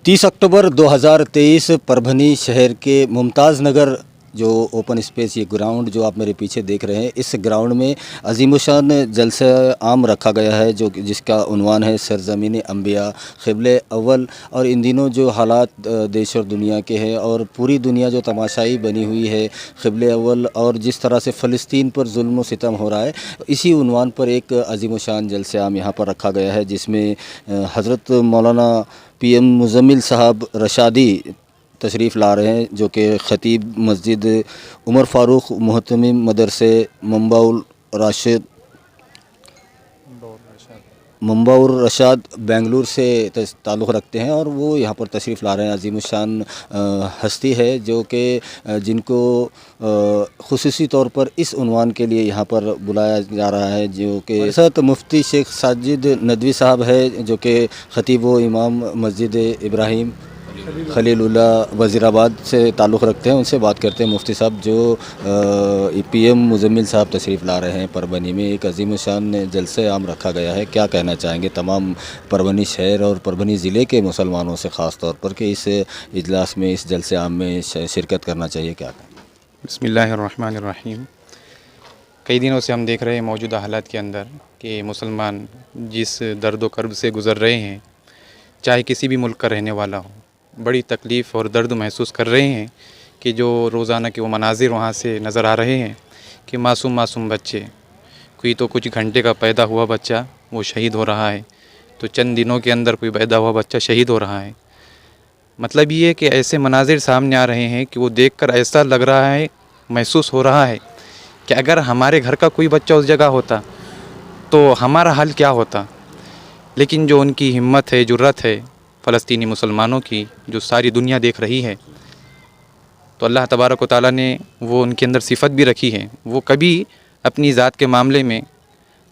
30 अक्टूबर 2023 परभनी शहर के मुमताज़ नगर जो ओपन स्पेस ये ग्राउंड जो आप मेरे पीछे देख रहे हैं, इस ग्राउंड में अज़ीमुशान जलसा आम रखा गया है जो जिसका उन्वान है सरज़मीन अंबिया क़िबले अव्वल। और इन दिनों जो हालात देश और दुनिया के हैं और पूरी दुनिया जो तमाशाई बनी हुई है क़िबले अव्वल, और जिस तरह से फ़लस्तीन पर जुल्म व सितम हो रहा है, इसी उन्वान पर एक अज़ीमुशान जलसा आम यहाँ पर रखा गया है जिसमें हज़रत मौलाना PM मुज़म्मिल साहब रशादी तशरीफ़ ला रहे हैं, जो कि ख़तीब मस्जिद उमर फ़ारूक मुहतमिम मदरसे मंबाउर रशाद बेंगलुरु से ताल्लुक़ रखते हैं और वो यहाँ पर तशरीफ़ ला रहे हैं। अज़ीमुशान हस्ती है जो कि जिनको ख़ुसूसी तौर पर इस उन्वान के लिए यहाँ पर बुलाया जा रहा है, जो कि सत मुफ्ती शेख साजिद नदवी साहब है जो कि ख़तीब व इमाम मस्जिद इब्राहिम खलीलुल्लाह वज़ीराबाद से ताल्लुक़ रखते हैं। उनसे बात करते हैं। मुफ्ती साहब, जो PM मुज़म्मिल साहब तशरीफ़ ला रहे हैं परभनी में, एक अज़ीमुशान जलसे आम रखा गया है, क्या कहना चाहेंगे तमाम परभनी शहर और परभनी ज़िले के मुसलमानों से ख़ास तौर पर कि इस इजलास में, इस जलसे आम में शिरकत करना चाहिए, क्या कहें? बिस्मिल्लाहिर्रहमानिर्रहीम। कई दिनों से हम देख रहे हैं मौजूदा हालात के अंदर कि मुसलमान जिस दर्द व कर्ब से गुज़र रहे हैं, चाहे किसी भी मुल्क का रहने वाला हो, बड़ी तकलीफ़ और दर्द महसूस कर रहे हैं कि जो रोज़ाना के वो मनाजिर वहाँ से नज़र आ रहे हैं कि मासूम बच्चे, कोई तो कुछ घंटे का पैदा हुआ बच्चा वो शहीद हो रहा है, तो चंद दिनों के अंदर कोई पैदा हुआ बच्चा शहीद हो रहा है। मतलब ये कि ऐसे मनाजिर सामने आ रहे हैं कि वो देखकर ऐसा लग रहा है, महसूस हो रहा है कि अगर हमारे घर का कोई बच्चा उस जगह होता तो हमारा हाल क्या होता। लेकिन जो उनकी हिम्मत है, जुर्रत है फ़लस्तीनी मुसलमानों की, जो सारी दुनिया देख रही है, तो अल्लाह तबारक व तआला ने वो उनके अंदर सिफ़त भी रखी है। वो कभी अपनी ज़ात के मामले में,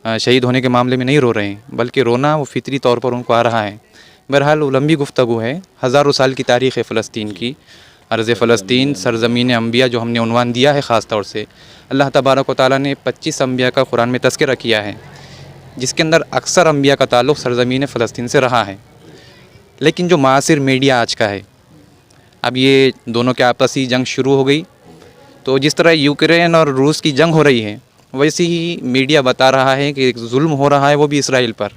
शहीद होने के मामले में नहीं रो रहे हैं, बल्कि रोना वो फ़ितरी तौर पर उनको आ रहा है। बहरहाल वो लंबी गुफ्तगू है, हज़ारों साल की तारीख़ है फ़लस्तीन की। अर्ज़ फ़लस्तीन सरज़मीन अंबिया जो हमने उन्वान दिया है ख़ास तौर से, अल्लाह तबारक व तआला ने 25 अंबिया का कुरान में तज़किरा किया है, जिसके अंदर अक्सर अंबिया का ताल्लुक़ सरज़मीन फ़लस्तीन से रहा है। लेकिन जो मासिर मीडिया आज का है, अब ये दोनों के आपसी जंग शुरू हो गई, तो जिस तरह यूक्रेन और रूस की जंग हो रही है, वैसे ही मीडिया बता रहा है कि एक जुल्म हो रहा है, वो भी इसराइल पर।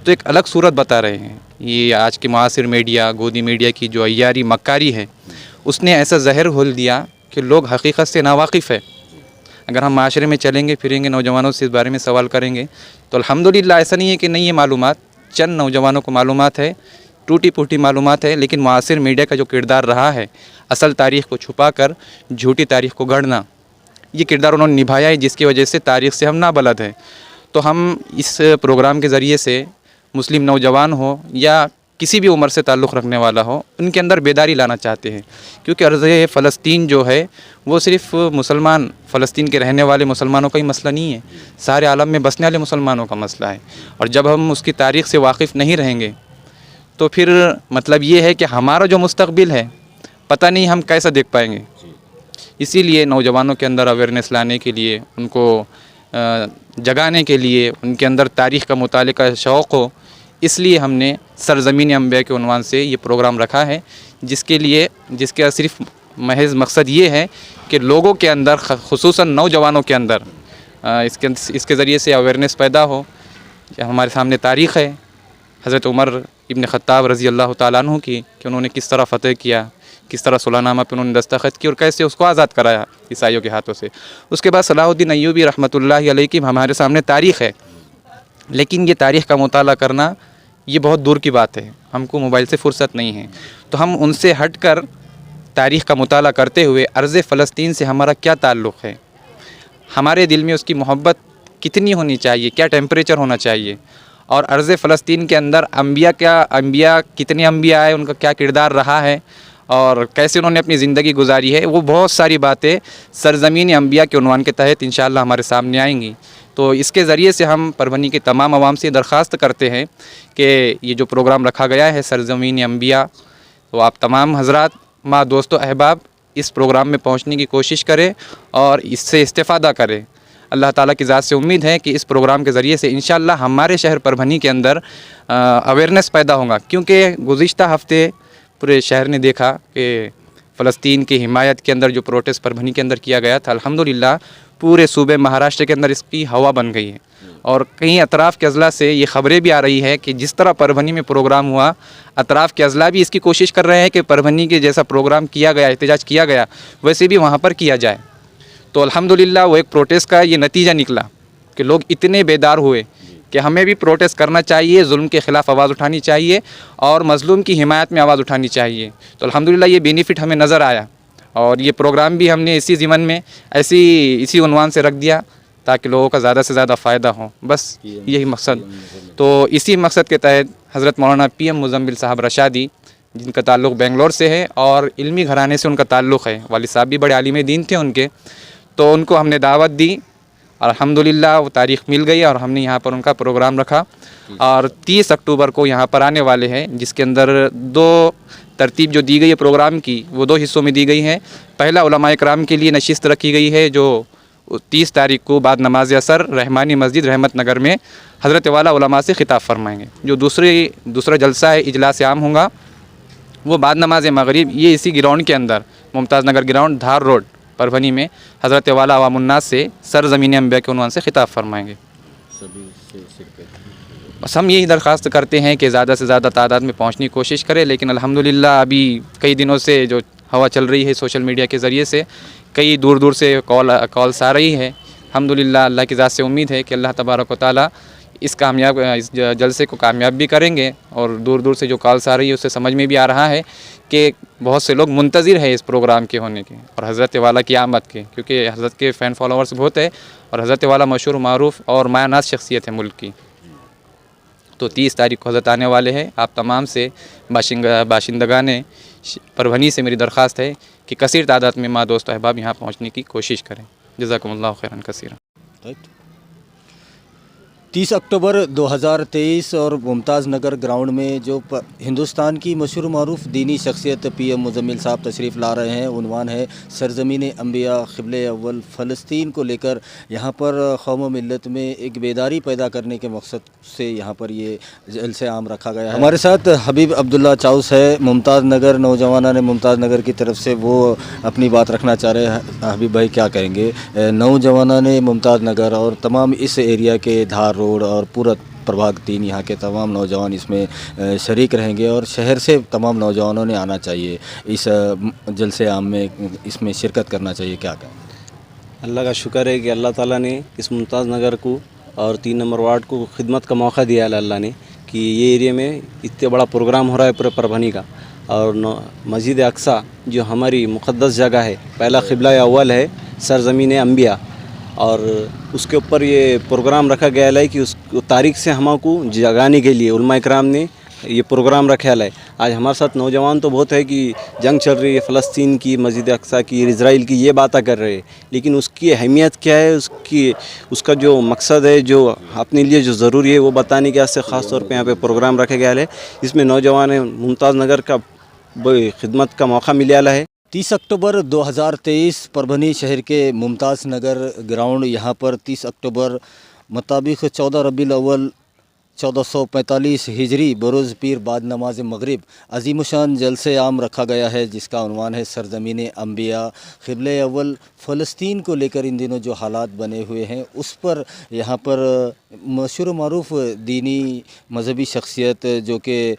तो एक अलग सूरत बता रहे हैं। ये आज के मासिर मीडिया, गोदी मीडिया की जो अय्यारी मक्कारी है, उसने ऐसा जहर घोल दिया कि लोग हकीकत से नावाकिफ़ है। अगर हम माशरे में चलेंगे फिरेंगे, नौजवानों से इस बारे में सवाल करेंगे, तो अल्हम्दुलिल्लाह ऐसा नहीं है कि नहीं ये मालूमात, चंद नौजवानों को मालूमात है, टूटी फूटी मालूमात है। लेकिन मुआसिर मीडिया का जो किरदार रहा है, असल तारीख़ को छुपा कर झूठी तारीख़ को गढ़ना, ये किरदार उन्होंने निभाया है, जिसकी वजह से तारीख़ से हम नाबलद हैं। तो हम इस प्रोग्राम के ज़रिए से मुस्लिम नौजवान हो या किसी भी उम्र से ताल्लुक़ रखने वाला हो, उनके अंदर बेदारी लाना चाहते हैं। क्योंकि अर्ज़ फ़लस्तीन जो है वो सिर्फ़ मुसलमान, फ़लस्तीन के रहने वाले मुसलमानों का ही मसला नहीं है, सारे आलम में बसने वाले मुसलमानों का मसला है। और जब हम उसकी तारीख़ से वाकिफ़ नहीं रहेंगे तो फिर मतलब ये है कि हमारा जो मुस्तक़बिल है पता नहीं हम कैसा देख पाएंगे। इसीलिए नौजवानों के अंदर अवेयरनेस लाने के लिए, उनको जगाने के लिए, उनके अंदर तारीख़ का मुताले का शौक़ हो, इसलिए हमने सरज़मीन अंबिया के उन्वान से ये प्रोग्राम रखा है, जिसका सिर्फ महज़ मकसद ये है कि लोगों के अंदर, ख़ुसूसन नौजवानों के अंदर इसके ज़रिए से अवेयरनेस पैदा हो। हमारे सामने तारीख़ है हज़रत उमर इब्न ख़त्ताब रज़ी अल्लाह तआला अन्हु की, कि उन्होंने किस तरह फ़तह किया, किस तरह सुलहनामा पे उन्होंने दस्तखत की और कैसे उसको आज़ाद कराया ईसाइयों के हाथों से। उसके बाद सलाहुद्दीन अय्यूबी रहमतुल्लाहि अलैहि की हमारे सामने तारीख़ है। लेकिन ये तारीख़ का मुताला करना ये बहुत दूर की बात है, हमको मोबाइल से फ़ुर्सत नहीं है। तो हम उनसे हट कर तारीख़ का मुताला करते हुए अर्ज़ फ़लस्तीन से हमारा क्या ताल्लुक़ है, हमारे दिल में उसकी मोहब्बत कितनी होनी चाहिए, क्या टेम्परेचर होना चाहिए, और अर्ज़ फ़लस्तीन के अंदर अंबिया कितने अंबिया आए, उनका क्या किरदार रहा है और कैसे उन्होंने अपनी ज़िंदगी गुजारी है, वो बहुत सारी बातें सरज़मीन अंबिया के उन्वान के तहत इंशाअल्लाह हमारे सामने आएंगी। तो इसके ज़रिए से हम परभनी के तमाम आवाम से दरख्वास्त करते हैं कि ये जो प्रोग्राम रखा गया है सरज़मीन अंबिया, तो आप तमाम हज़रात, माँ, दोस्तों, अहबाब इस प्रोग्राम में पहुँचने की कोशिश करें और इससे इस्तेफ़ादा करें। اللہ تعالیٰ کی ذات سے امید ہے کہ اس پروگرام کے ذریعے سے انشاءاللہ ہمارے شہر پربھنی کے اندر اویئرنیس پیدا ہوگا، کیونکہ گزشتہ ہفتے پورے شہر نے دیکھا کہ فلسطین کی حمایت کے اندر جو پروٹیسٹ پربھنی کے اندر کیا گیا تھا، الحمدللہ پورے صوبے مہاراشٹر کے اندر اس کی ہوا بن گئی ہے، اور کئی اطراف کے اضلاع سے یہ خبریں بھی آ رہی ہے کہ جس طرح پربھنی میں پروگرام ہوا، اطراف کے اضلاع بھی اس کی کوشش کر رہے ہیں کہ پربھنی کے جیسا پروگرام کیا گیا، احتجاج کیا گیا، ویسے بھی وہاں پر کیا جائے۔ تو الحمدللہ وہ ایک پروٹیسٹ کا یہ نتیجہ نکلا کہ لوگ اتنے بیدار ہوئے کہ ہمیں بھی پروٹیسٹ کرنا چاہیے، ظلم کے خلاف آواز اٹھانی چاہیے اور مظلوم کی حمایت میں آواز اٹھانی چاہیے۔ تو الحمدللہ یہ بینیفٹ ہمیں نظر آیا، اور یہ پروگرام بھی ہم نے اسی ضمن میں اسی عنوان سے رکھ دیا تاکہ لوگوں کا زیادہ سے زیادہ فائدہ ہو، بس یہی مقصد۔ تو اسی مقصد کے تحت حضرت مولانا پی ایم مزمل صاحب رشادی، جن کا تعلق بنگلور سے ہے اور علمی گھرانے سے ان کا تعلق ہے، والد صاحب بھی بڑے عالم دین تھے ان کے، تو ان کو ہم نے دعوت دی، الحمدللہ وہ تاریخ مل گئی اور ہم نے یہاں پر ان کا پروگرام رکھا، اور 30 اکتوبر کو یہاں پر آنے والے ہیں، جس کے اندر دو ترتیب جو دی گئی ہے پروگرام کی وہ دو حصوں میں دی گئی ہے۔ پہلا علماء کرام کے لیے نشست رکھی گئی ہے جو 30 تاریخ کو بعد نماز اثر رحمانی مسجد رحمت نگر میں حضرت والا علماء سے خطاب فرمائیں گے۔ جو دوسرا جلسہ ہے اجلاس عام ہوگا وہ بعد نماز مغرب، یہ اسی گراؤنڈ کے اندر ممتاز نگر گراؤنڈ دھار روڈ پربھنی میں حضرت والا عوام الناس سے سرزمین انبیاء کے عنوان سے خطاب فرمائیں گے۔ بس ہم یہی درخواست کرتے ہیں کہ زیادہ سے زیادہ تعداد میں پہنچنے کی کوشش کریں، لیکن الحمدللہ ابھی کئی دنوں سے جو ہوا چل رہی ہے سوشل میڈیا کے ذریعے سے کئی دور دور سے کالس آ رہی ہے، الحمدللہ اللہ کی ذات سے امید ہے کہ اللہ تبارک و تعالیٰ اس جلسے کو کامیاب بھی کریں گے، اور دور دور سے جو کالس آ رہی ہے اس سے سمجھ میں بھی آ رہا ہے کہ بہت سے لوگ منتظر ہیں اس پروگرام کے ہونے کے اور حضرت والا کی آمد کے، کیونکہ حضرت کے فین فالوورز بہت ہے اور حضرت والا مشہور معروف اور مایہ ناز شخصیت ہے ملک کی۔ تو 30 تاریخ کو حضرت آنے والے ہیں۔ آپ تمام سے باشندگان پربھنی سے میری درخواست ہے کہ کثیر تعداد میں ماں دوست احباب یہاں پہنچنے کی کوشش کریں۔ جزاکم اللہ خیرا کثیرا۔ 30 اکتوبر 2023 اور ممتاز نگر گراؤنڈ میں جو ہندوستان کی مشہور معروف دینی شخصیت پی ایم مزمل صاحب تشریف لا رہے ہیں، عنوان ہے سرزمین انبیاء قبل اول فلسطین کو لے کر یہاں پر قوم و ملت میں ایک بیداری پیدا کرنے کے مقصد سے یہاں پر یہ جلسہ عام رکھا گیا ہے۔ ہمارے ساتھ حبیب عبداللہ چاؤس ہے، ممتاز نگر نوجوانان ممتاز نگر کی طرف سے، وہ اپنی بات رکھنا چاہ رہے ہیں۔ حبیب بھائی کیا کہیں گے؟ نوجوانان ممتاز نگر اور تمام اس ایریا کے دھار روڈ اور پورا پربھاگ 3 یہاں کے تمام نوجوان اس میں شریک رہیں گے، اور شہر سے تمام نوجوانوں نے آنا چاہیے، اس جلسے عام میں اس میں شرکت کرنا چاہیے، کیا کہیں؟ اللہ کا شکر ہے کہ اللہ تعالیٰ نے اس ممتاز نگر کو اور 3 نمبر وارڈ کو خدمت کا موقع دیا ہے اللہ نے، کہ یہ ایریا میں اتنا بڑا پروگرام ہو رہا ہے پورے پربھنی کا، اور مسجد اقصیٰ جو ہماری مقدس جگہ ہے، پہلا قبلہ اول ہے سرزمین انبیاء، اور اس کے اوپر یہ پروگرام رکھا گیا ہے کہ اس تاریخ سے ہم کو جگانے کے لیے علماء کرام نے یہ پروگرام رکھا ہے۔ آج ہمارے ساتھ نوجوان تو بہت ہے کہ جنگ چل رہی ہے فلسطین کی، مسجد اقصیٰ کی، اسرائیل کی، یہ باتیں کر رہے ہیں، لیکن اس کی اہمیت کیا ہے، اس کا جو مقصد ہے، جو اپنے لیے جو ضروری ہے وہ بتانے کے واسطے خاص طور پہ یہاں پہ پروگرام رکھا گیا ہے۔ اس میں نوجوان ممتاز نگر کا خدمت کا موقع ملیا ہے۔ 30 اکتوبر 2023 پربھنی شہر کے ممتاز نگر گراؤنڈ، یہاں پر 30 اکتوبر مطابق 14 ربیع الاول 1445 ہجری بروز پیر بعد نماز مغرب عظیم الشان جلسہ عام رکھا گیا ہے، جس کا عنوان ہے سرزمین انبیاء قبلہ اول فلسطین کو لے کر ان دنوں جو حالات بنے ہوئے ہیں اس پر یہاں پر مشہور معروف دینی مذہبی شخصیت جو کہ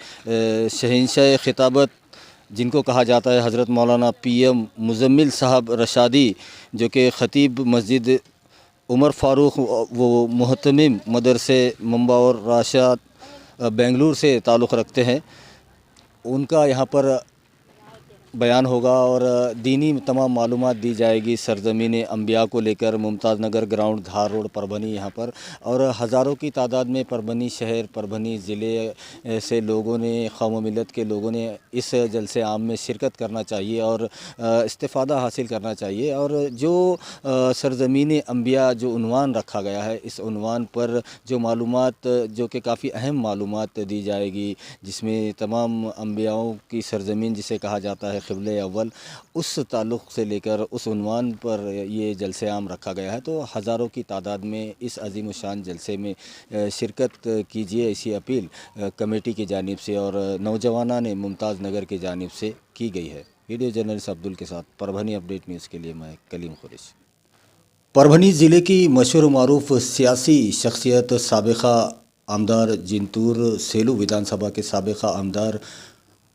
شہنشاہ خطابت جن کو کہا جاتا ہے حضرت مولانا پی ایم مزمل صاحب رشادی، جو کہ خطیب مسجد عمر فاروق وہ محتمم مدرسے منبع اور راشد بنگلور سے تعلق رکھتے ہیں، ان کا یہاں پر بیان ہوگا اور دینی تمام معلومات دی جائے گی سرزمین انبیاء کو لے کر ممتاز نگر گراؤنڈ دھار روڈ پربھنی یہاں پر، اور ہزاروں کی تعداد میں پربھنی شہر پربھنی ضلع سے لوگوں نے، قوم و ملت کے لوگوں نے اس جلسے عام میں شرکت کرنا چاہیے اور استفادہ حاصل کرنا چاہیے، اور جو سرزمین انبیاء جو عنوان رکھا گیا ہے اس عنوان پر جو معلومات جو کہ کافی اہم معلومات دی جائے گی، جس میں تمام انبیاؤں کی سرزمین جسے کہا جاتا ہے ہے क़िबले अव्वल, उस ताल्लुक़ से लेकर उस उन्वान पर ये जलसे आम रखा गया है। तो हज़ारों की तादाद में इस अज़ीम शान जलसे में शिरकत कीजिए, ऐसी अपील कमेटी की जानिब से और नौजवाना ने मुमताज़ नगर की जानिब से की गई है। वीडियो जर्नलिस्ट अब्दुल के साथ परभनी अपडेट न्यूज़ के लिए मैं कलीम खुरैशी। परभनी ज़िले की मशहूर मारूफ सियासी शख्सियत साबिक़ा आमदार जिंतूर सेलू विधानसभा के साबिक़ा आमदार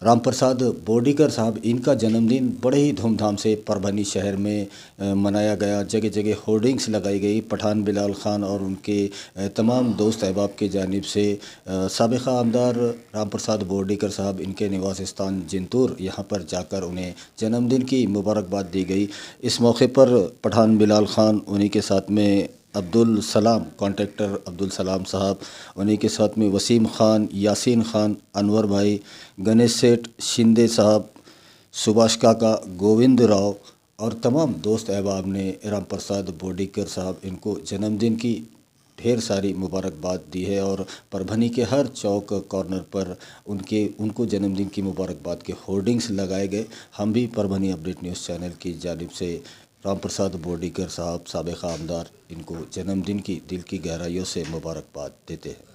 राम प्रसाद बोर्डीकर साहब, इनका जन्मदिन बड़े ही धूमधाम से परभनी शहर में मनाया गया। जगह जगह होर्डिंग्स लगाई गई। पठान बिलाल खान और उनके तमाम दोस्त अहबाब की जानिब से साबिक़ा आमदार राम प्रसाद बोर्डीकर साहब, इनके निवास स्थान जिंतूर, यहाँ पर जाकर उन्हें जन्मदिन की मुबारकबाद दी गई। इस मौके पर पठान बिलाल खान, उन्हीं के साथ में अब्दुल सलाम, कॉन्ट्रैक्टर अब्दुल सलाम साहब, उन्हीं के साथ में वसीम खान, यासीन खान, अनवर भाई, गणेश सेठ, शिंदे साहब, सुभाष काका, गोविंद राव और तमाम दोस्त अहबाब ने राम प्रसाद बोर्डीकर साहब, इनको जन्मदिन की ढेर सारी मुबारकबाद दी है और परभनी के हर चौक कॉर्नर पर उनको जन्मदिन की मुबारकबाद के होर्डिंग्स लगाए गए। हम भी परभनी अपडेट न्यूज़ चैनल की जानिब से राम प्रसाद बोर्डीकर साहब साबिक़ा आमदार, इनको जन्मदिन की दिल की गहराइयों से मुबारकबाद देते हैं।